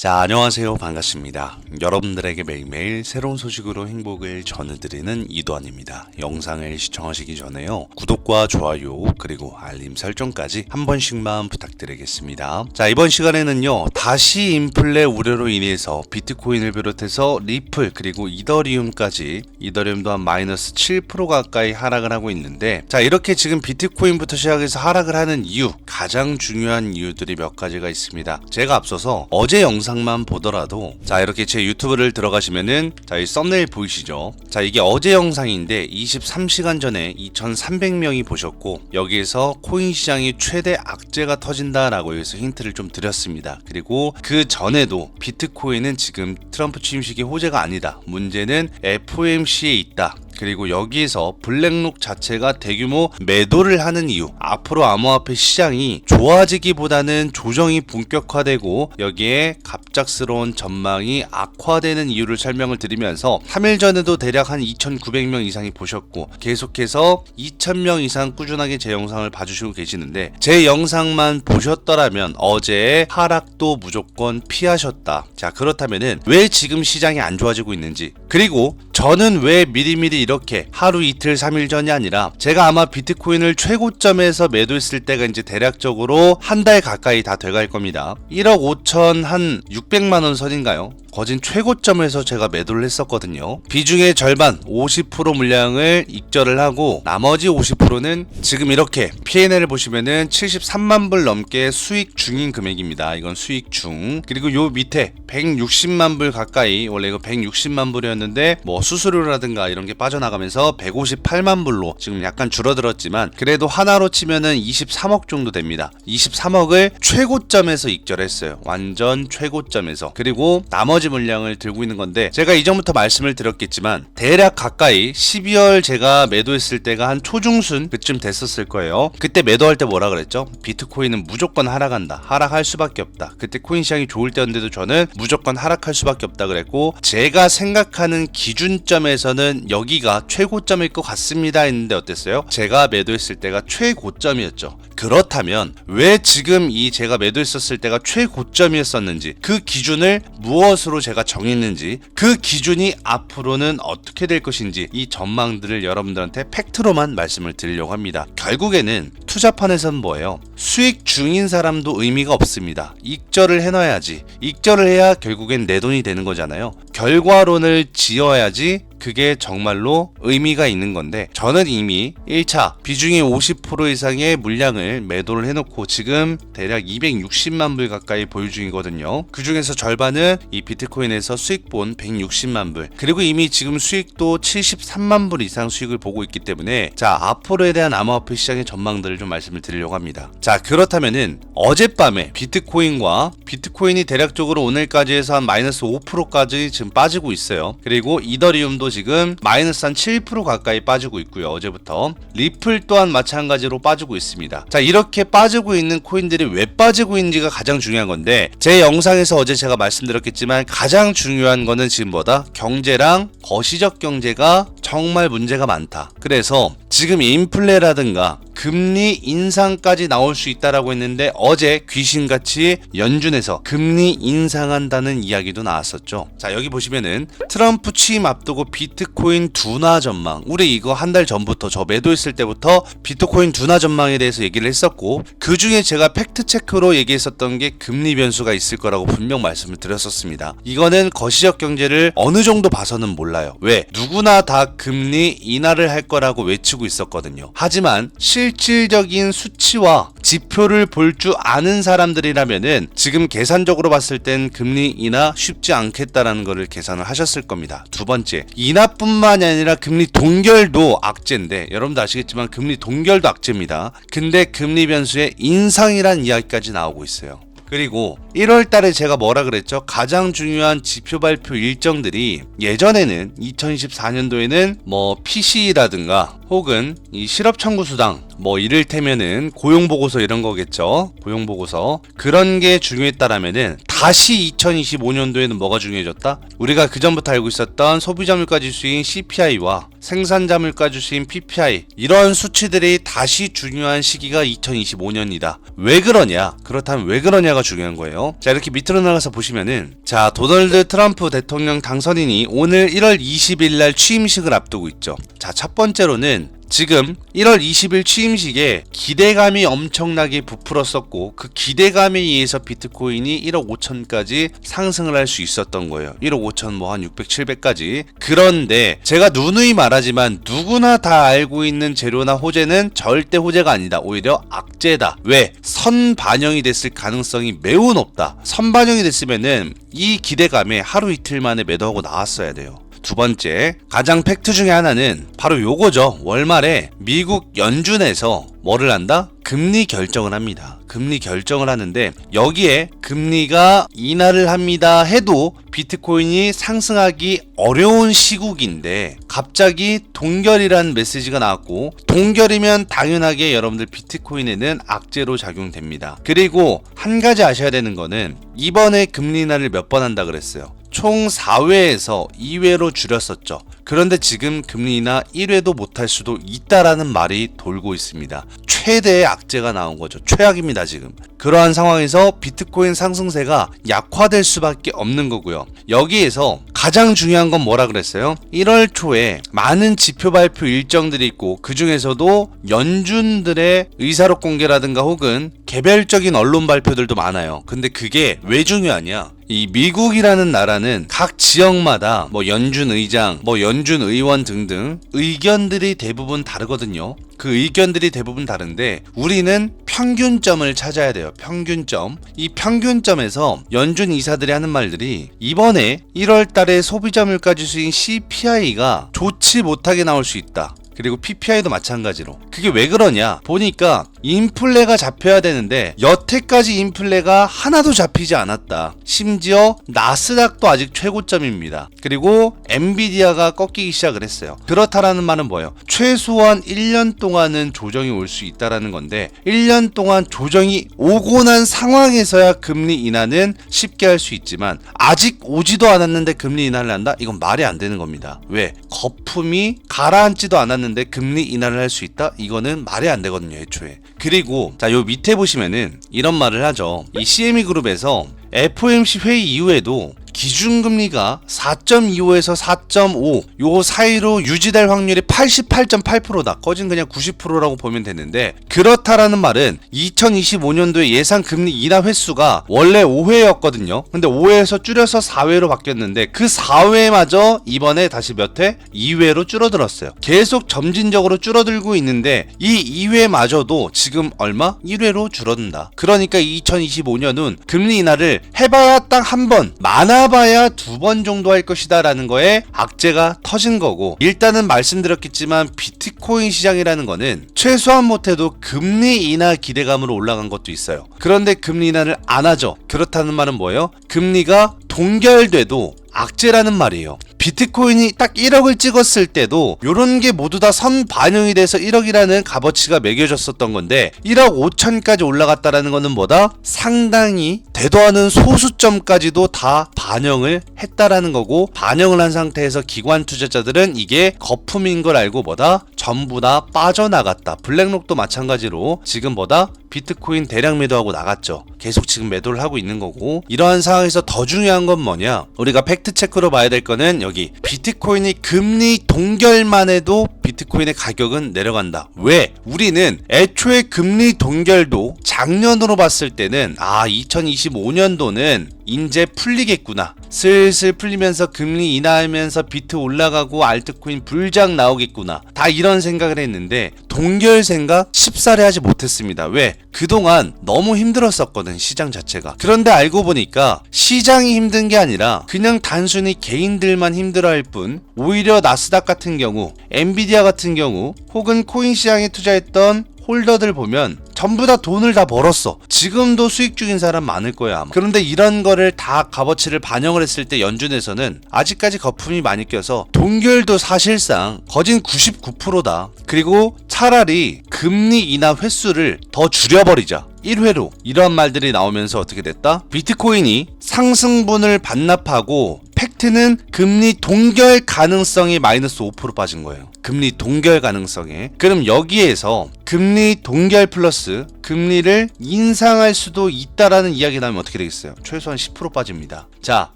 자, 안녕하세요. 반갑습니다. 여러분들에게 매일매일 새로운 소식으로 행복을 전해드리는 이도환입니다. 영상을 시청하시기 전에요, 구독과 좋아요 그리고 알림 설정까지 한 번씩만 부탁드리겠습니다. 자, 이번 시간에는요, 다시 인플레 우려로 인해서 비트코인을 비롯해서 리플 그리고 이더리움까지, 이더리움도 한 마이너스 7% 가까이 하락을 하고 있는데, 자, 이렇게 지금 비트코인부터 시작해서 하락을 하는 이유, 가장 중요한 이유들이 몇 가지가 있습니다. 제가 앞서서 어제 영상만 보더라도, 자, 이렇게 제 유튜브를 들어가시면은, 자, 이 썸네일 보이시죠? 자, 이게 어제 영상인데 23시간 전에 2300명이 보셨고, 여기에서 코인 시장이 최대 악재가 터진다라고 해서 힌트를 좀 드렸습니다. 그리고 그 전에도 비트코인은 지금 트럼프 취임식이 호재가 아니다, 문제는 FOMC에 있다, 그리고 여기에서 블랙록 자체가 대규모 매도를 하는 이유, 앞으로 암호화폐 시장이 좋아지기보다는 조정이 본격화되고 여기에 갑작스러운 전망이 악화되는 이유를 설명을 드리면서 3일 전에도 대략 한 2,900명 이상이 보셨고, 계속해서 2,000명 이상 꾸준하게 제 영상을 봐주시고 계시는데, 제 영상만 보셨더라면 어제의 하락도 무조건 피하셨다. 자, 그렇다면은 왜 지금 시장이 안 좋아지고 있는지, 그리고 저는 왜 미리미리 이렇게 하루 이틀 3일 전이 아니라, 제가 아마 비트코인을 최고점에서 매도했을 때가 이제 대략적으로 한 달 가까이 다 돼갈 겁니다. 1억 5천 한 600만원 선인가요? 거진 최고점에서 제가 매도를 했었거든요. 비중의 절반 50% 물량을 익절을 하고, 나머지 50%는 지금 이렇게 P&L을 보시면은 73만 불 넘게 수익 중인 금액입니다. 이건 수익 중. 그리고 요 밑에 160만 불 가까이, 원래 이거 160만 불이었는데 뭐 수수료라든가 이런 게 빠져나가면서 158만 불로 지금 약간 줄어들었지만, 그래도 하나로 치면은 23억 정도 됩니다. 23억을 최고점에서 익절했어요. 완전 최고점에서. 그리고 나머지 물량을 들고 있는 건데, 제가 이전부터 말씀을 드렸겠지만 대략 가까이 12월 제가 매도했을 때가 한 초중순 그쯤 됐었을 거예요. 그때 매도할 때 뭐라 그랬죠? 비트코인은 무조건 하락한다, 하락할 수밖에 없다. 그때 코인 시장이 좋을 때였는데도 저는 무조건 하락할 수밖에 없다 그랬고, 제가 생각하는 기준점에서는 여기가 최고점일 것 같습니다 했는데 어땠어요? 제가 매도했을 때가 최고점이었죠. 그렇다면 왜 지금 이 제가 매도했었을 때가 최고점이었었는지, 그 기준을 무엇으로 제가 정했는지, 그 기준이 앞으로는 어떻게 될 것인지, 이 전망들을 여러분들한테 팩트로만 말씀을 드리려고 합니다. 결국에는 투자판에선 뭐예요? 수익 중인 사람도 의미가 없습니다. 익절을 해놔야지. 익절을 해야 결국엔 내 돈이 되는 거잖아요. 결과론을 지어야지 그게 정말로 의미가 있는 건데, 저는 이미 1차 비중이 50% 이상의 물량을 매도를 해놓고 지금 대략 260만 불 가까이 보유 중이거든요. 그 중에서 절반은 이 비트코인에서 수익 본 160만 불, 그리고 이미 지금 수익도 73만 불 이상 수익을 보고 있기 때문에, 자, 앞으로에 대한 암호화폐 시장의 전망들을 좀 말씀을 드리려고 합니다. 자, 그렇다면은 어젯밤에 비트코인이 대략적으로 오늘까지 해서 한 마이너스 5%까지 지금 빠지고 있어요. 그리고 이더리움도 지금 마이너스 한 7% 가까이 빠지고 있고요. 어제부터 리플 또한 마찬가지로 빠지고 있습니다. 자, 이렇게 빠지고 있는 코인들이 왜 빠지고 있는지가 가장 중요한 건데, 제 영상에서 어제 제가 말씀드렸겠지만 가장 중요한 거는 지금 뭐다? 경제랑 거시적 경제가 정말 문제가 많다. 그래서 지금 인플레라든가 금리 인상까지 나올 수 있다라고 했는데, 어제 귀신같이 연준에서 금리 인상한다는 이야기도 나왔었죠. 자, 여기 보시면은 트럼프 취임 앞두고 비트코인 둔화 전망, 우리 이거 한 달 전부터, 저 매도했을 때부터 비트코인 둔화 전망에 대해서 얘기를 했었고, 그 중에 제가 팩트체크로 얘기했었던 게 금리 변수가 있을 거라고 분명 말씀을 드렸었습니다. 이거는 거시적 경제를 어느 정도 봐서는 몰라요. 왜? 누구나 다 금리 인하를 할 거라고 외치고 있었거든요. 하지만 실질적인 수치와 지표를 볼 줄 아는 사람들이라면은 지금 계산적으로 봤을 땐 금리 인하 쉽지 않겠다라는 거를 계산을 하셨을 겁니다. 두 번째, 인하뿐만이 아니라 금리 동결도 악재인데, 여러분도 아시겠지만 금리 동결도 악재입니다. 근데 금리 변수에 인상이란 이야기까지 나오고 있어요. 그리고 1월 달에 제가 뭐라 그랬죠? 가장 중요한 지표 발표 일정들이, 예전에는 2024년도에는 뭐 PC라든가 혹은 이 실업청구수당, 뭐 이를테면은 고용보고서 이런 거겠죠. 고용보고서. 그런 게 중요했다라면은 다시 2025년도에는 뭐가 중요해졌다? 우리가 그전부터 알고 있었던 소비자 물가 지수인 CPI와 생산자 물가 지수인 PPI, 이런 수치들이 다시 중요한 시기가 2025년이다. 왜 그러냐? 그렇다면 왜 그러냐가 중요한 거예요. 자, 이렇게 밑으로 나가서 보시면은, 자, 도널드 트럼프 대통령 당선인이 오늘 1월 20일 날 취임식을 앞두고 있죠. 자, 첫 번째로는 지금 1월 20일 취임식에 기대감이 엄청나게 부풀었었고, 그 기대감에 의해서 비트코인이 1억 5천까지 상승을 할 수 있었던 거예요. 1억 5천 뭐 한 600, 700까지. 그런데 제가 누누이 말하지만 누구나 다 알고 있는 재료나 호재는 절대 호재가 아니다. 오히려 악재다. 왜? 선반영이 됐을 가능성이 매우 높다. 선반영이 됐으면은 이 기대감에 하루 이틀 만에 매도하고 나왔어야 돼요. 두 번째, 가장 팩트 중에 하나는 바로 요거죠. 월말에 미국 연준에서 뭐를 한다? 금리 결정을 합니다. 금리 결정을 하는데, 여기에 금리가 인하를 합니다 해도 비트코인이 상승하기 어려운 시국인데 갑자기 동결이라는 메시지가 나왔고, 동결이면 당연하게 여러분들 비트코인에는 악재로 작용됩니다. 그리고 한 가지 아셔야 되는 거는, 이번에 금리 인하를 몇 번 한다 그랬어요. 총 4회에서 2회로 줄였었죠. 그런데 지금 금리 인하 1회도 못할 수도 있다라는 말이 돌고 있습니다. 최대의 악재가 나온 거죠. 최악입니다, 지금. 그러한 상황에서 비트코인 상승세가 약화될 수밖에 없는 거고요. 여기에서 가장 중요한 건 뭐라 그랬어요? 1월 초에 많은 지표 발표 일정들이 있고, 그 중에서도 연준들의 의사록 공개라든가 혹은 개별적인 언론 발표들도 많아요. 근데 그게 왜 중요하냐? 이 미국이라는 나라는 각 지역마다 뭐 연준 의장, 뭐 연준 의원 등등 의견들이 대부분 다르거든요. 그 의견들이 대부분 다른데 우리는 평균점을 찾아야 돼요. 평균점. 이 평균점에서 연준 이사들이 하는 말들이, 이번에 1월 달에 소비자 물가 지수인 CPI가 좋지 못하게 나올 수 있다. 그리고 PPI도 마찬가지로. 그게 왜 그러냐? 보니까 인플레가 잡혀야 되는데 여태까지 인플레가 하나도 잡히지 않았다. 심지어 나스닥도 아직 최고점입니다. 그리고 엔비디아가 꺾이기 시작을 했어요. 그렇다라는 말은 뭐예요? 최소한 1년 동안은 조정이 올 수 있다라는 건데, 1년 동안 조정이 오고 난 상황에서야 금리 인하는 쉽게 할 수 있지만, 아직 오지도 않았는데 금리 인하를 한다? 이건 말이 안 되는 겁니다. 왜? 거품이 가라앉지도 않았는데 금리 인하를 할 수 있다? 이거는 말이 안 되거든요, 애초에. 그리고 자, 요 밑에 보시면은 이런 말을 하죠. 이 CME 그룹에서 FOMC 회의 이후에도 기준금리가 4.25에서 4.5 요 사이로 유지될 확률이 88.8%다. 거진 그냥 90%라고 보면 되는데, 그렇다라는 말은 2025년도에 예상 금리 인하 횟수가 원래 5회였거든요. 근데 5회에서 줄여서 4회로 바뀌었는데, 그 4회마저 이번에 다시 몇 회? 2회로 줄어들었어요. 계속 점진적으로 줄어들고 있는데 이 2회마저도 지금 얼마? 1회로 줄어든다. 그러니까 2025년은 금리 인하를 해봐야 딱 한 번, 많아봐야 2번 정도 할 것이다 라는 거에 악재가 터진 거고, 일단은 말씀드렸겠지만 비트코인 시장이라는 거는 최소한 못해도 금리 인하 기대감으로 올라간 것도 있어요. 그런데 금리 인하를 안 하죠. 그렇다는 말은 뭐예요? 금리가 동결돼도 악재라는 말이에요. 비트코인이 딱 1억을 찍었을 때도 요런 게 모두 다 선 반영이 돼서 1억이라는 값어치가 매겨졌었던 건데, 1억 5천까지 올라갔다라는 거는 뭐다? 상당히 대도하는 소수점까지도 다 반영을 했다라는 거고, 반영을 한 상태에서 기관 투자자들은 이게 거품인 걸 알고 뭐다? 전부 다 빠져나갔다. 블랙록도 마찬가지로 지금 뭐다? 비트코인 대량 매도하고 나갔죠. 계속 지금 매도를 하고 있는 거고, 이러한 상황에서 더 중요한 건 뭐냐? 우리가 팩트체크로 봐야 될 거는 여기 비트코인이 금리 동결만 해도 비트코인의 가격은 내려간다. 왜? 우리는 애초에 금리 동결도 작년으로 봤을 때는 2025년도는 이제 풀리겠구나. 슬슬 풀리면서 금리 인하하면서 비트 올라가고 알트코인 불장 나오겠구나. 다 이런 생각을 했는데 동결 생각 쉽사리 하지 못했습니다. 왜? 그동안 너무 힘들었었거든, 시장 자체가. 그런데 알고 보니까 시장이 힘든 게 아니라 그냥 단순히 개인들만 힘들어할 뿐, 오히려 나스닥 같은 경우, 엔비디아 같은 경우, 혹은 코인 시장에 투자했던 홀더들 보면 전부 다 돈을 다 벌었어. 지금도 수익 중인 사람 많을 거야 아마. 그런데 이런 거를 다 값어치를 반영을 했을 때 연준에서는 아직까지 거품이 많이 껴서 동결도 사실상 거진 99%다. 그리고 차라리 금리 인하 횟수를 더 줄여버리자. 1회로 이러한 말들이 나오면서 어떻게 됐다? 비트코인이 상승분을 반납하고 팩트는 금리 동결 가능성이 마이너스 5% 빠진 거예요. 금리 동결 가능성에. 그럼 여기에서 금리 동결 플러스 금리를 인상할 수도 있다라는 이야기 나오면 어떻게 되겠어요? 최소한 10% 빠집니다. 자,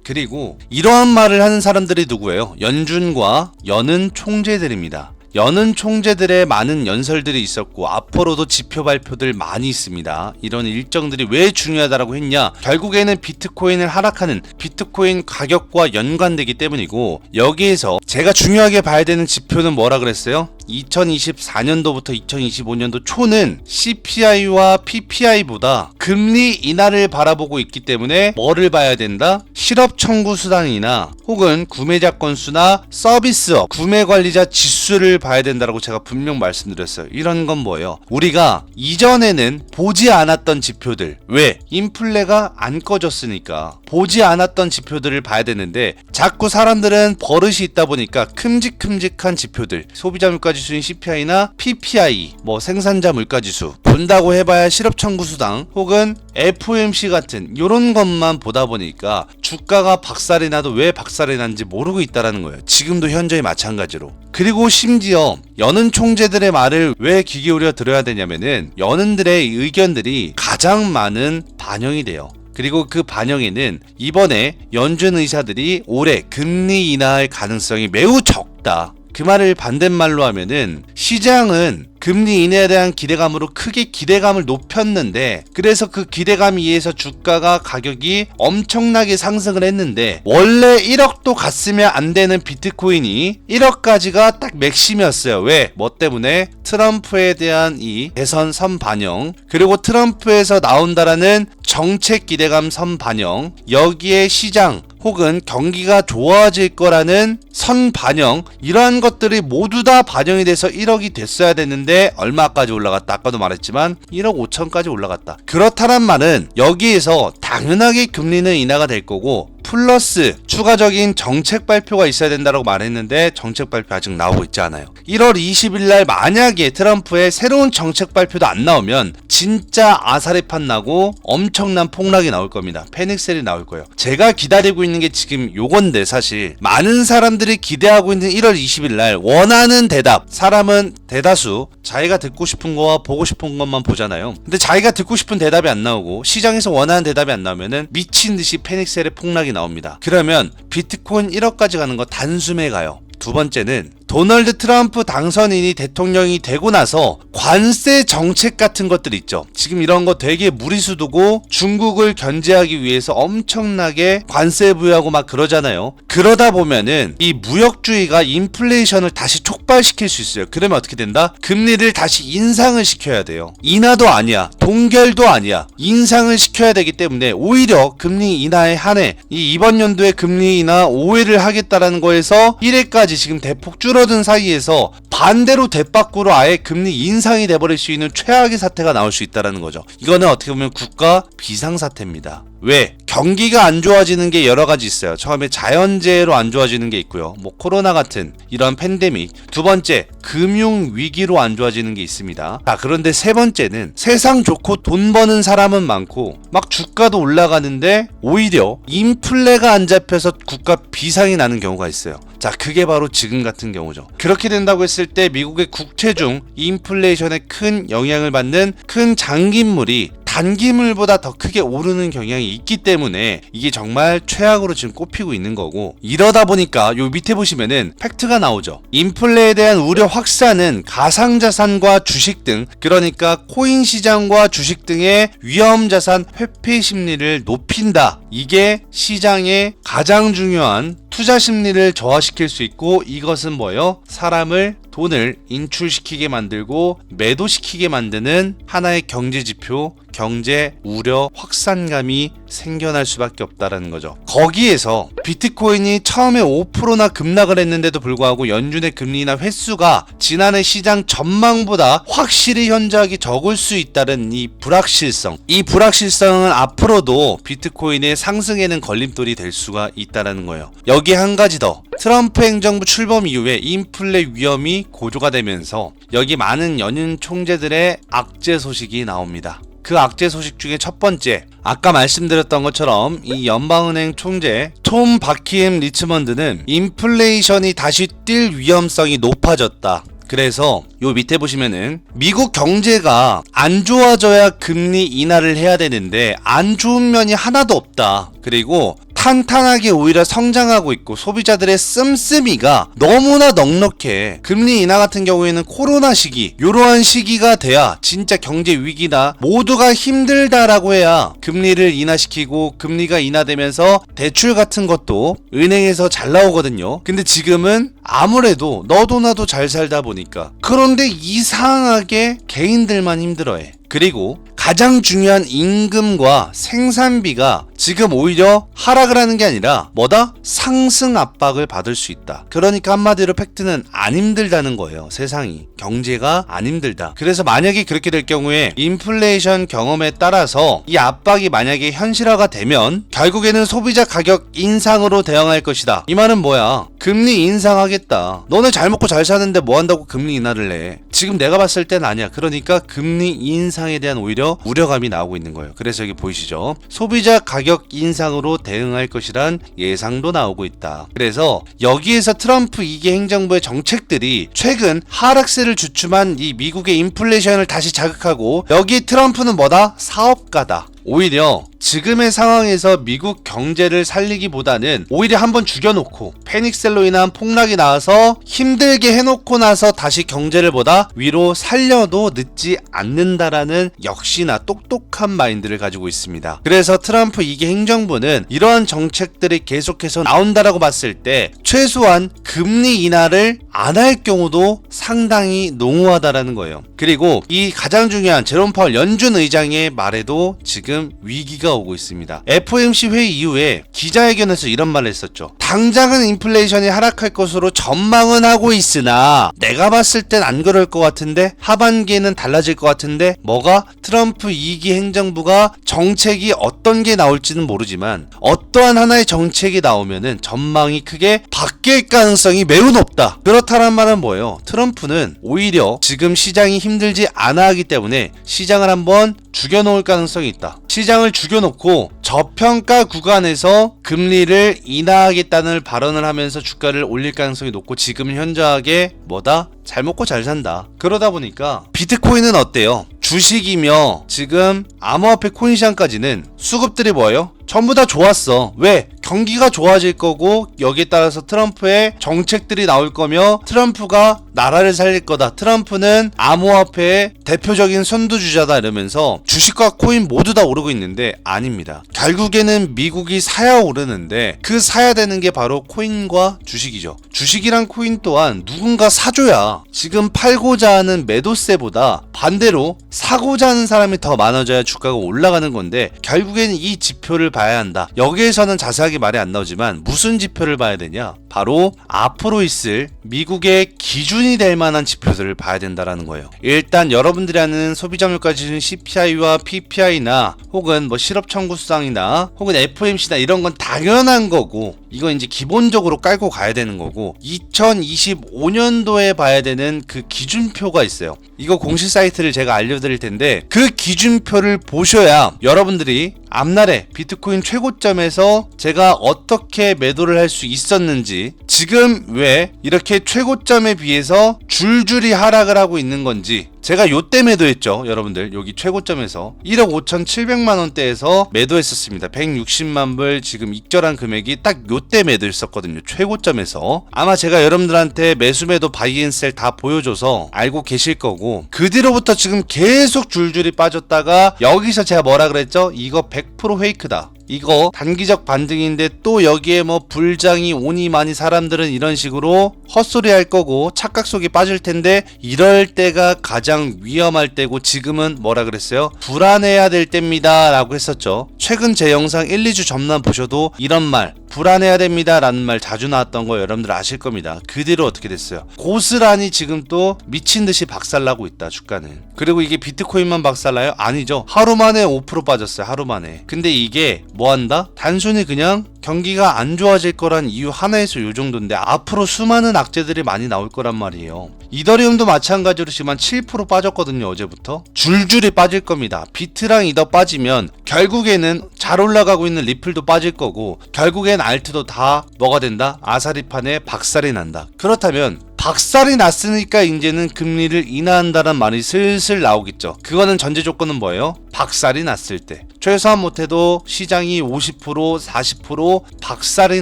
그리고 이러한 말을 하는 사람들이 누구예요? 연준과 연은 총재들입니다. 연은 총재들의 많은 연설들이 있었고 앞으로도 지표 발표들 많이 있습니다. 이런 일정들이 왜 중요하다고 했냐? 결국에는 비트코인을 하락하는 비트코인 가격과 연관되기 때문이고, 여기에서 제가 중요하게 봐야 되는 지표는 뭐라 그랬어요? 2024년도부터 2025년도 초는 CPI와 PPI보다 금리 인하를 바라보고 있기 때문에 뭐를 봐야 된다? 실업 청구 수당이나 혹은 구매자 건수나 서비스업, 구매 관리자 지수를 봐야 된다라고 제가 분명 말씀드렸어요. 이런 건 뭐예요? 우리가 이전에는 보지 않았던 지표들, 왜? 인플레가 안 꺼졌으니까 보지 않았던 지표들을 봐야 되는데 자꾸 사람들은 버릇이 있다 보니까 큼직큼직한 지표들, 소비자 물가지수인 CPI나 PPI, 뭐 생산자 물가지수 본다고 해봐야 실업 청구 수당 혹은 FOMC 같은 이런 것만 보다 보니까 주가가 박살이 나도 왜 박살이 난지 모르고 있다라는 거예요. 지금도 현저히 마찬가지로. 그리고 심지어 연은 총재들의 말을 왜 귀 기울여 들어야 되냐면은 연은들의 의견들이 가장 많은 반영이 돼요. 그리고 그 반영에는 이번에 연준 의사들이 올해 금리 인하할 가능성이 매우 적다. 그 말을 반대말로 하면은 시장은 금리 인하에 대한 기대감으로 크게 기대감을 높였는데, 그래서 그 기대감에 의해서 주가가 가격이 엄청나게 상승을 했는데 원래 1억도 갔으면 안 되는 비트코인이 1억까지가 딱 맥심이었어요. 왜? 뭐 때문에? 트럼프에 대한 이 대선 선반영, 그리고 트럼프에서 나온다라는 정책 기대감 선반영, 여기에 시장 혹은 경기가 좋아질 거라는 선반영, 이러한 것들이 모두 다 반영이 돼서 1억이 됐어야 됐는데 얼마까지 올라갔다? 아까도 말했지만 1억 5천까지 올라갔다. 그렇다는 말은 여기에서 당연하게 금리는 인하가 될 거고 플러스 추가적인 정책 발표가 있어야 된다고 말했는데 정책 발표 아직 나오고 있지 않아요. 1월 20일 날 만약에 트럼프의 새로운 정책 발표도 안 나오면 진짜 아사리판 나고 엄청난 폭락이 나올 겁니다. 패닉셀이 나올 거예요. 제가 기다리고 있는 게 지금 요건데, 사실 많은 사람들이 기대하고 있는 1월 20일 날 원하는 대답, 사람은 대다수 자기가 듣고 싶은 거와 보고 싶은 것만 보잖아요. 근데 자기가 듣고 싶은 대답이 안 나오고 시장에서 원하는 대답이 안 나오면은 미친 듯이 패닉셀의 폭락이 나옵니다. 그러면 비트코인 1억까지 가는 거 단숨에 가요. 두 번째는 도널드 트럼프 당선인이 대통령이 되고 나서 관세 정책 같은 것들 있죠. 지금 이런 거 되게 무리수 두고 중국을 견제하기 위해서 엄청나게 관세 부여하고 막 그러잖아요. 그러다 보면은 이 무역주의가 인플레이션을 다시 촉발시킬 수 있어요. 그러면 어떻게 된다? 금리를 다시 인상을 시켜야 돼요. 인하도 아니야, 동결도 아니야, 인상을 시켜야 되기 때문에 오히려 금리 인하에 한해 이번 연도에 금리 인하 5회를 하겠다라는 거에서 1회까지 지금 대폭 줄어든 사이에서 반대로 대밖으로 아예 금리 인상이 돼버릴 수 있는 최악의 사태가 나올 수 있다는 거죠. 이거는 어떻게 보면 국가 비상사태입니다. 왜? 경기가 안 좋아지는 게 여러 가지 있어요. 처음에 자연재해로 안 좋아지는 게 있고요. 뭐 코로나 같은 이런 팬데믹. 두 번째, 금융위기로 안 좋아지는 게 있습니다. 자, 그런데 세 번째는 세상 좋고 돈 버는 사람은 많고 막 주가도 올라가는데 오히려 인플레가 안 잡혀서 국가 비상이 나는 경우가 있어요. 자, 그게 바로 지금 같은 경우죠. 그렇게 된다고 했을 때 미국의 국채중 인플레이션에 큰 영향을 받는 큰 장기물이 단기물보다 더 크게 오르는 경향이 있기 때문에 이게 정말 최악으로 지금 꼽히고 있는 거고, 이러다 보니까 요 밑에 보시면은 팩트가 나오죠. 인플레에 대한 우려 확산은 가상자산과 주식 등, 그러니까 코인 시장과 주식 등의 위험자산 회피 심리를 높인다. 이게 시장의 가장 중요한 투자 심리를 저하시킬 수 있고, 이것은 뭐예요? 사람을 돈을 인출시키게 만들고 매도시키게 만드는 하나의 경제지표, 경제 우려 확산감이 생겨날 수밖에 없다라는 거죠. 거기에서 비트코인이 처음에 5%나 급락을 했는데도 불구하고 연준의 금리나 횟수가 지난해 시장 전망보다 확실히 현저하게 적을 수 있다는 이 불확실성, 이 불확실성은 앞으로도 비트코인의 상승에는 걸림돌이 될 수가 있다는 거예요. 여기에 한 가지 더, 트럼프 행정부 출범 이후에 인플레 위험이 고조가 되면서 여기 많은 연준 총재들의 악재 소식이 나옵니다. 그 악재 소식 중에 첫 번째, 아까 말씀드렸던 것처럼 이 연방은행 총재 톰 바키엠 리치먼드는 인플레이션이 다시 뛸 위험성이 높아졌다. 그래서 요 밑에 보시면은 미국 경제가 안 좋아져야 금리 인하를 해야 되는데 안 좋은 면이 하나도 없다. 그리고 탄탄하게 오히려 성장하고 있고 소비자들의 씀씀이가 너무나 넉넉해. 금리 인하 같은 경우에는 코로나 시기, 이러한 시기가 돼야 진짜 경제 위기다, 모두가 힘들다라고 해야 금리를 인하시키고 금리가 인하되면서 대출 같은 것도 은행에서 잘 나오거든요. 근데 지금은 아무래도 너도 나도 잘 살다 보니까, 그런데 이상하게 개인들만 힘들어해. 그리고 가장 중요한 임금과 생산비가 지금 오히려 하락을 하는 게 아니라 뭐다? 상승 압박을 받을 수 있다. 그러니까 한마디로 팩트는 안 힘들다는 거예요. 세상이. 경제가 안 힘들다. 그래서 만약에 그렇게 될 경우에 인플레이션 경험에 따라서 이 압박이 만약에 현실화가 되면 결국에는 소비자 가격 인상으로 대응할 것이다. 이 말은 뭐야? 금리 인상하겠다. 너네 잘 먹고 잘 사는데 뭐 한다고 금리 인하를 해? 지금 내가 봤을 땐 아니야. 그러니까 금리 인상에 대한 오히려 우려감이 나오고 있는 거예요. 그래서 여기 보이시죠? 소비자 가격 인상으로 대응할 것이란 예상도 나오고 있다. 그래서 여기에서 트럼프 2기 행정부의 정책들이 최근 하락세를 주춤한 이 미국의 인플레이션을 다시 자극하고, 여기 트럼프는 뭐다? 사업가다. 오히려 지금의 상황에서 미국 경제를 살리기보다는 오히려 한번 죽여놓고 패닉셀로 인한 폭락이 나와서 힘들게 해놓고 나서 다시 경제를 보다 위로 살려도 늦지 않는다라는 역시나 똑똑한 마인드를 가지고 있습니다. 그래서 트럼프 2기 행정부는 이러한 정책들이 계속해서 나온다라고 봤을 때 최소한 금리 인하를 안 할 경우도 상당히 농후하다라는 거예요. 그리고 이 가장 중요한 제롬 파월 연준 의장의 말에도 지금 위기가 오고 있습니다. FOMC 회의 이후에 기자회견에서 이런 말을 했었죠. 당장은 인플레이션이 하락할 것으로 전망은 하고 있으나 내가 봤을 땐 안 그럴 것 같은데, 하반기에는 달라질 것 같은데, 뭐가? 트럼프 2기 행정부가 정책이 어떤 게 나올지는 모르지만 어떠한 하나의 정책이 나오면은 전망이 크게 바뀔 가능성이 매우 높다. 그렇다는 말은 뭐예요? 트럼프는 오히려 지금 시장이 힘들지 않아 하기 때문에 시장을 한번 죽여놓을 가능성이 있다. 시장을 죽여놓고 저평가 구간에서 금리를 인하하겠다는 발언을 하면서 주가를 올릴 가능성이 높고, 지금 현저하게 뭐다? 잘 먹고 잘 산다. 그러다 보니까 비트코인은 어때요? 주식이며 지금 암호화폐 코인 시장까지는 수급들이 뭐예요? 전부 다 좋았어. 왜? 경기가 좋아질 거고 여기에 따라서 트럼프의 정책들이 나올 거며 트럼프가 나라를 살릴 거다. 트럼프는 암호화폐의 대표적인 선두주자다 이러면서 주식과 코인 모두 다 오르고 있는데 아닙니다. 결국에는 미국이 사야 오르는데 그 사야 되는 게 바로 코인과 주식이죠. 주식이랑 코인 또한 누군가 사줘야, 지금 팔고자 하는 매도세보다 반대로 사고자 하는 사람이 더 많아져야 주가가 올라가는 건데, 결국에는 이 지표를 봐야 한다. 여기에서는 자세하게 말이 안 나오지만 무슨 지표를 봐야 되냐? 바로 앞으로 있을 미국의 기준이 될 만한 지표들을 봐야 된다라는 거예요. 일단 여러분들이 아는 소비자 물가 지수 CPI와 PPI나 혹은 뭐 실업 청구 수당이나 혹은 FOMC나 이런 건 당연한 거고, 이건 이제 기본적으로 깔고 가야 되는 거고, 2025년도에 봐야 되는 그 기준표가 있어요. 이거 공식 사이트를 제가 알려드릴 텐데 그 기준표를 보셔야 여러분들이 앞날에 비트코인 최고점에서 제가 어떻게 매도를 할 수 있었는지, 지금 왜 이렇게 최고점에 비해서 줄줄이 하락을 하고 있는 건지, 제가 요때 매도했죠. 여러분들 여기 최고점에서 1억 5,700만 원대에서 매도했었습니다. 160만 불 지금 익절한 금액이 딱 요때 매도했었거든요. 최고점에서. 아마 제가 여러분들한테 매수매도 바이앤셀 다 보여줘서 알고 계실 거고, 그 뒤로부터 지금 계속 줄줄이 빠졌다가 여기서 제가 뭐라 그랬죠? 이거 100% 페이크다. 이거 단기적 반등인데 또 여기에 뭐 불장이 오니 많이 사람들은 이런 식으로 헛소리 할 거고 착각 속에 빠질 텐데, 이럴 때가 가장 위험할 때고 지금은 뭐라 그랬어요? 불안해야 될 때입니다 라고 했었죠. 최근 제 영상 1, 2주 전만 보셔도 이런 말, 불안해야 됩니다 라는 말 자주 나왔던 거 여러분들 아실 겁니다. 그 뒤로 어떻게 됐어요? 고스란히 지금 또 미친듯이 박살나고 있다, 주가는. 그리고 이게 비트코인만 박살나요? 아니죠. 하루 만에 5% 빠졌어요. 하루 만에. 근데 이게 뭐한다? 단순히 그냥 경기가 안 좋아질 거란 이유 하나에서 요 정도인데 앞으로 수많은 악재들이 많이 나올 거란 말이에요. 이더리움도 마찬가지로지만 7% 빠졌거든요. 어제부터 줄줄이 빠질 겁니다. 비트랑 이더 빠지면 결국에는 잘 올라가고 있는 리플도 빠질 거고, 결국엔 알트도 다 뭐가 된다? 아사리판에 박살이 난다. 그렇다면 박살이 났으니까 이제는 금리를 인하한다는 말이 슬슬 나오겠죠. 그거는 전제 조건은 뭐예요? 박살이 났을 때. 최소한 못해도 시장이 50% 40% 박살이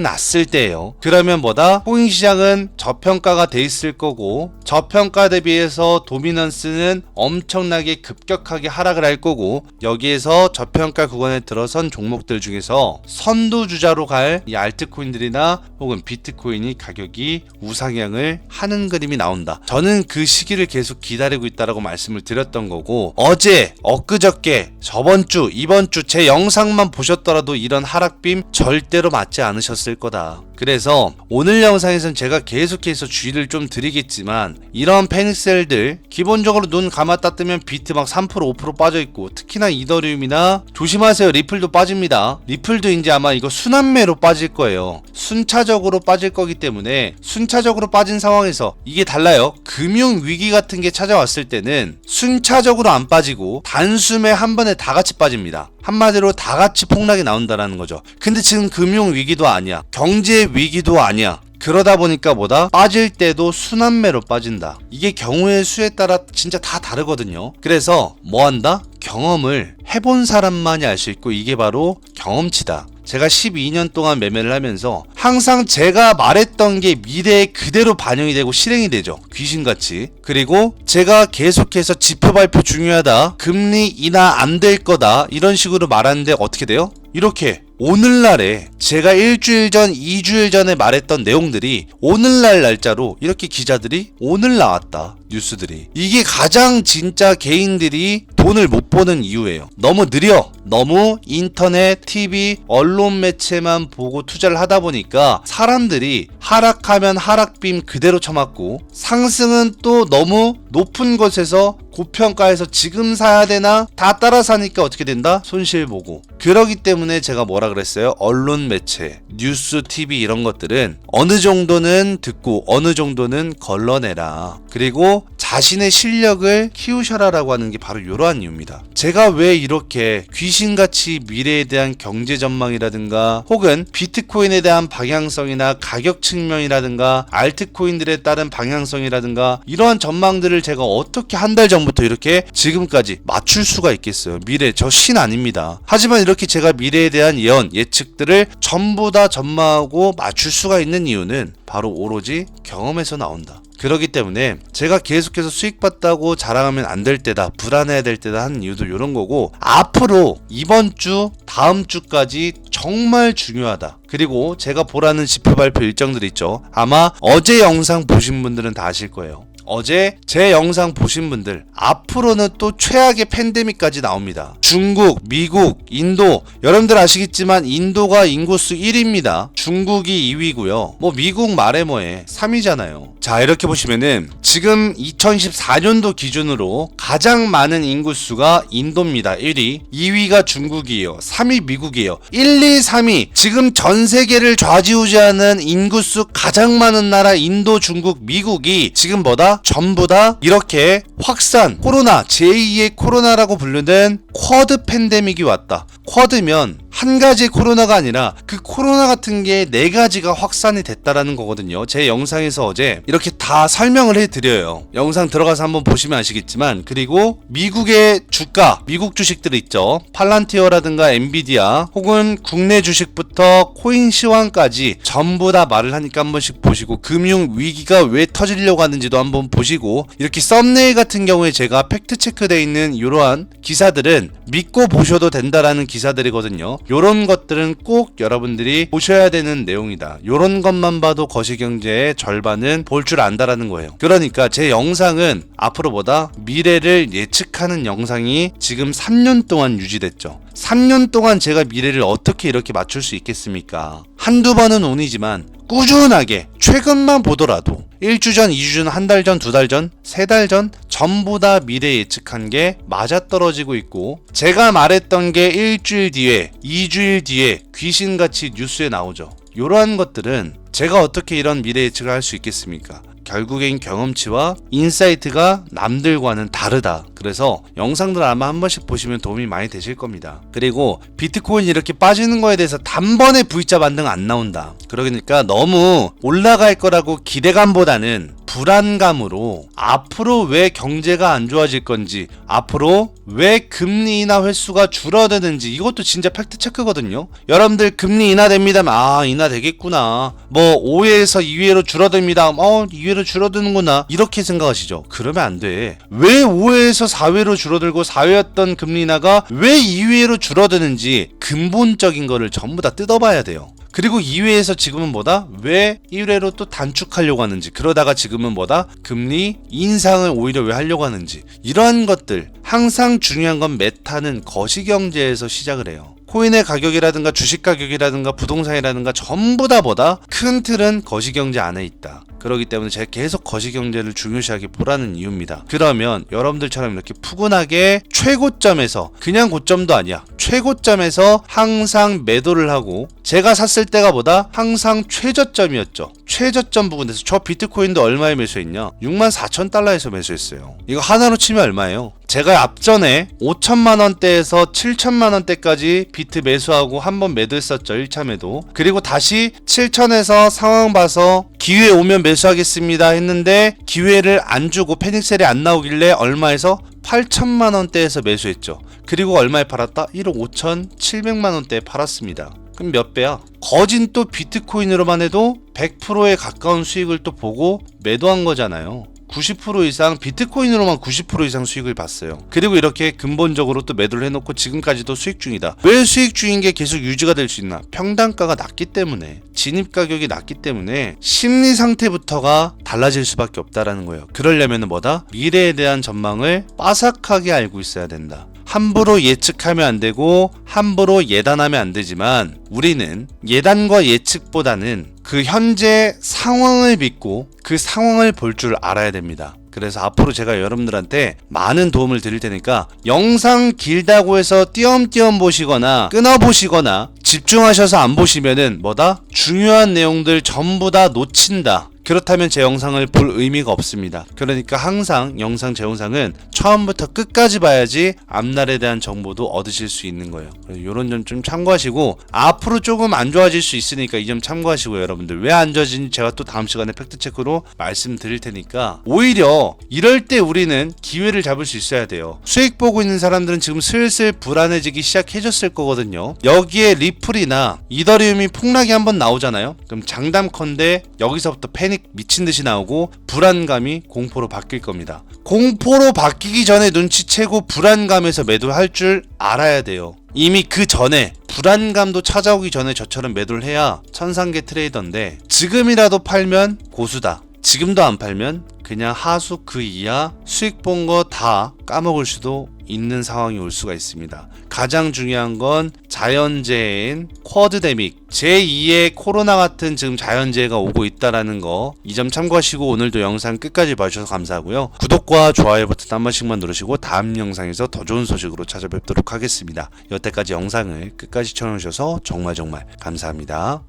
났을 때예요. 그러면 뭐다? 코인 시장은 저평가가 돼 있을 거고, 저평가 대비해서 도미넌스는 엄청나게 급격하게 하락을 할 거고, 여기에서 저평가 구간에 들어선 종목들 중에서 선두주자로 갈 이 알트코인들이나 혹은 비트코인이 가격이 우상향을 하는 그림이 나온다. 저는 그 시기를 계속 기다리고 있다라고 말씀을 드렸던 거고, 어제, 엊그저께, 저번주, 이번주 제 영상만 보셨더라도 이런 하락빔 절대로 맞지 않으셨을 거다. 그래서 오늘 영상에서는 제가 계속해서 주의를 좀 드리겠지만, 이런 패닉셀들 기본적으로 눈 감았다 뜨면 비트 막 3% 5% 빠져있고, 특히나 이더리움이나 조심하세요. 리플도 빠집니다. 리플도 이제 아마 이거 순환매로 빠질 거예요. 순차적으로 빠질 거기 때문에, 순차적으로 빠진 상황에서 이게 달라요. 금융위기 같은 게 찾아왔을 때는 순차적으로 안 빠지고 단숨에 한 번에 다 같이 빠집니다. 한마디로 다 같이 폭락이 나온다라는 거죠. 근데 지금 금융위기도 아니야. 경제 위기도 아니야. 그러다 보니까 뭐다? 빠질 때도 순환매로 빠진다. 이게 경우의 수에 따라 진짜 다 다르거든요. 그래서 뭐 한다? 경험을 해본 사람만이 알 수 있고, 이게 바로 경험치다. 제가 12년 동안 매매를 하면서 항상 제가 말했던 게 미래에 그대로 반영이 되고 실행이 되죠. 귀신같이. 그리고 제가 계속해서 지표 발표 중요하다, 금리 인하 안 될 거다, 이런 식으로 말하는데 어떻게 돼요? 이렇게 오늘날에 제가 일주일 전, 2주일 전에 말했던 내용들이 오늘날 날짜로 이렇게 기자들이 오늘 나왔다. 뉴스들이. 이게 가장 진짜 개인들이 돈을 못 버는 이유예요. 너무 느려. 너무 인터넷, TV, 언론 매체만 보고 투자를 하다 보니까 사람들이 하락하면 하락빔 그대로 쳐맞고, 상승은 또 너무 높은 곳에서 고평가에서 지금 사야 되나? 다 따라 사니까 어떻게 된다? 손실 보고. 그러기 때문에 제가 뭐라 그랬어요? 언론 매체, 뉴스, TV 이런 것들은 어느 정도는 듣고 어느 정도는 걸러내라. 그리고 자신의 실력을 키우셔라라고 하는 게 바로 이러한 이유입니다. 제가 왜 이렇게 귀신같이 미래에 대한 경제 전망이라든가 혹은 비트코인에 대한 방향성이나 가격 측면이라든가 알트코인들에 따른 방향성이라든가 이러한 전망들을 제가 어떻게 한 달 전부터 이렇게 지금까지 맞출 수가 있겠어요. 미래, 저 신 아닙니다. 하지만 이렇게 제가 미래에 대한 예언, 예측들을 전부 다 전망하고 맞출 수가 있는 이유는 바로 오로지 경험에서 나온다. 그렇기 때문에 제가 계속해서 수익 봤다고 자랑하면 안 될 때다, 불안해야 될 때다 하는 이유도 이런 거고, 앞으로 이번 주, 다음 주까지 정말 중요하다. 그리고 제가 보라는 지표 발표 일정들 있죠. 아마 어제 영상 보신 분들은 다 아실 거예요. 어제 제 영상 보신 분들, 앞으로는 또 최악의 팬데믹까지 나옵니다. 중국, 미국, 인도, 여러분들 아시겠지만 인도가 인구수 1위입니다. 중국이 2위고요. 뭐 미국 말해 뭐해 3위잖아요. 자, 이렇게 보시면은 지금 2014년도 기준으로 가장 많은 인구수가 인도입니다. 1위. 2위가 중국이에요. 3위 미국이에요. 1, 2, 3위. 지금 전 세계를 좌지우지하는 인구수 가장 많은 나라 인도, 중국, 미국이 지금 뭐다? 전부 다 이렇게 확산, 코로나, 제2의 코로나라고 부르는 쿼드 팬데믹이 왔다. 쿼드면 한 가지 코로나가 아니라 그 코로나 같은 게 네 가지가 확산이 됐다라는 거거든요. 제 영상에서 어제 이렇게 다 설명을 해드려요. 영상 들어가서 한번 보시면 아시겠지만, 그리고 미국의 주가, 미국 주식들 있죠. 팔란티어라든가 엔비디아, 혹은 국내 주식부터 코인 시황까지 전부 다 말을 하니까 한 번씩 보시고, 금융 위기가 왜 터지려고 하는지도 한번 보시고, 이렇게 썸네일 같은 경우에 제가 팩트 체크되어 있는 이러한 기사들은 믿고 보셔도 된다라는 기사들이거든요. 요런 것들은 꼭 여러분들이 보셔야 되는 내용이다. 요런 것만 봐도 거시경제의 절반은 볼 줄 안다라는 거예요. 그러니까 제 영상은 앞으로보다 미래를 예측하는 영상이 지금 3년 동안 유지됐죠. 3년 동안 제가 미래를 어떻게 이렇게 맞출 수 있겠습니까? 한두 번은 운이지만 꾸준하게 최근만 보더라도 1주 전, 2주 전, 한 달 전, 두 달 전, 세 달 전 전부 다 미래 예측한 게 맞아떨어지고 있고, 제가 말했던 게 일주일 뒤에, 2주일 뒤에 귀신같이 뉴스에 나오죠. 이러한 것들은 제가 어떻게 이런 미래 예측을 할 수 있겠습니까? 결국엔 경험치와 인사이트가 남들과는 다르다. 그래서 영상들 아마 한 번씩 보시면 도움이 많이 되실 겁니다. 그리고 비트코인 이렇게 빠지는 거에 대해서 단번에 V자 반등 안 나온다. 그러니까 너무 올라갈 거라고 기대감보다는 불안감으로 앞으로 왜 경제가 안 좋아질 건지, 앞으로 왜 금리 인하 횟수가 줄어드는지, 이것도 진짜 팩트 체크거든요. 여러분들 금리 인하됩니다. 인하되겠구나. 뭐 5회에서 2회로 줄어듭니다. 2회로 줄어드는구나. 이렇게 생각하시죠. 그러면 안 돼. 왜 5회에서 4회로 줄어들고 4회였던 금리 인하가 왜 2회로 줄어드는지 근본적인 거를 전부 다 뜯어봐야 돼요. 그리고 2회에서 지금은 뭐다? 왜 1회로 또 단축하려고 하는지, 그러다가 지금은 뭐다? 금리 인상을 오히려 왜 하려고 하는지, 이러한 것들, 항상 중요한 건 메타는 거시경제에서 시작을 해요. 코인의 가격이라든가 주식 가격이라든가 부동산이라든가 전부 다 보다 큰 틀은 거시경제 안에 있다. 그렇기 때문에 제가 계속 거시경제를 중요시하게 보라는 이유입니다. 그러면 여러분들처럼 이렇게 푸근하게 최고점에서, 그냥 고점도 아니야, 최고점에서 항상 매도를 하고, 제가 샀을 때가 보다 항상 최저점이었죠. 최저점 부분에서 저 비트코인도 얼마에 매수했냐? 64,000달러에서 매수했어요. 이거 하나로 치면 얼마예요? 제가 앞전에 5천만원대에서 7천만원대까지 비트 매수하고 한번 매도했었죠. 1차 매도. 그리고 다시 7천에서 상황 봐서 기회 오면 매수하겠습니다 했는데, 기회를 안 주고 패닉셀이 안 나오길래 얼마에서? 8천만원대에서 매수했죠. 그리고 얼마에 팔았다? 1억 5,700만원대에 팔았습니다. 그럼 몇 배야? 거진 또 비트코인으로만 해도 100%에 가까운 수익을 또 보고 매도한 거잖아요. 90% 이상, 비트코인으로만 90% 이상 수익을 봤어요. 그리고 이렇게 근본적으로 또 매도를 해놓고 지금까지도 수익 중이다. 왜 수익 중인 게 계속 유지가 될 수 있나? 평단가가 낮기 때문에, 진입 가격이 낮기 때문에 심리 상태부터가 달라질 수밖에 없다라는 거예요. 그러려면 뭐다? 미래에 대한 전망을 빠삭하게 알고 있어야 된다. 함부로 예측하면 안 되고 함부로 예단하면 안 되지만, 우리는 예단과 예측보다는 그 현재 상황을 믿고 그 상황을 볼 줄 알아야 됩니다. 그래서 앞으로 제가 여러분들한테 많은 도움을 드릴 테니까 영상 길다고 해서 띄엄띄엄 보시거나 끊어 보시거나 집중하셔서 안 보시면은 뭐다? 중요한 내용들 전부 다 놓친다. 그렇다면 제 영상을 볼 의미가 없습니다. 그러니까 항상 제 영상은 처음부터 끝까지 봐야지 앞날에 대한 정보도 얻으실 수 있는 거예요. 이런 점 좀 참고하시고, 앞으로 조금 안 좋아질 수 있으니까 이 점 참고하시고, 여러분들 왜 안 좋아지는지 제가 또 다음 시간에 팩트체크로 말씀드릴 테니까, 오히려 이럴 때 우리는 기회를 잡을 수 있어야 돼요. 수익 보고 있는 사람들은 지금 슬슬 불안해지기 시작해졌을 거거든요. 여기에 리플이나 이더리움이 폭락이 한번 나오잖아요. 그럼 장담컨대 여기서부터 패닉 미친듯이 나오고 불안감이 공포로 바뀔 겁니다. 공포로 바뀌기 전에 눈치채고 불안감에서 매도할 줄 알아야 돼요. 이미 그 전에 불안감도 찾아오기 전에 저처럼 매도를 해야 천상계 트레이더인데, 지금이라도 팔면 고수다. 지금도 안 팔면 그냥 하수 그 이하 수익 본 거 다 까먹을 수도 있는 상황이 올 수가 있습니다. 가장 중요한 건 자연재해인 쿼드데믹, 제2의 코로나 같은 지금 자연재해가 오고 있다라는 거, 이 점 참고하시고 오늘도 영상 끝까지 봐주셔서 감사하고요. 구독과 좋아요 버튼 한 번씩만 누르시고 다음 영상에서 더 좋은 소식으로 찾아뵙도록 하겠습니다. 여태까지 영상을 끝까지 시청해주셔서 정말 감사합니다.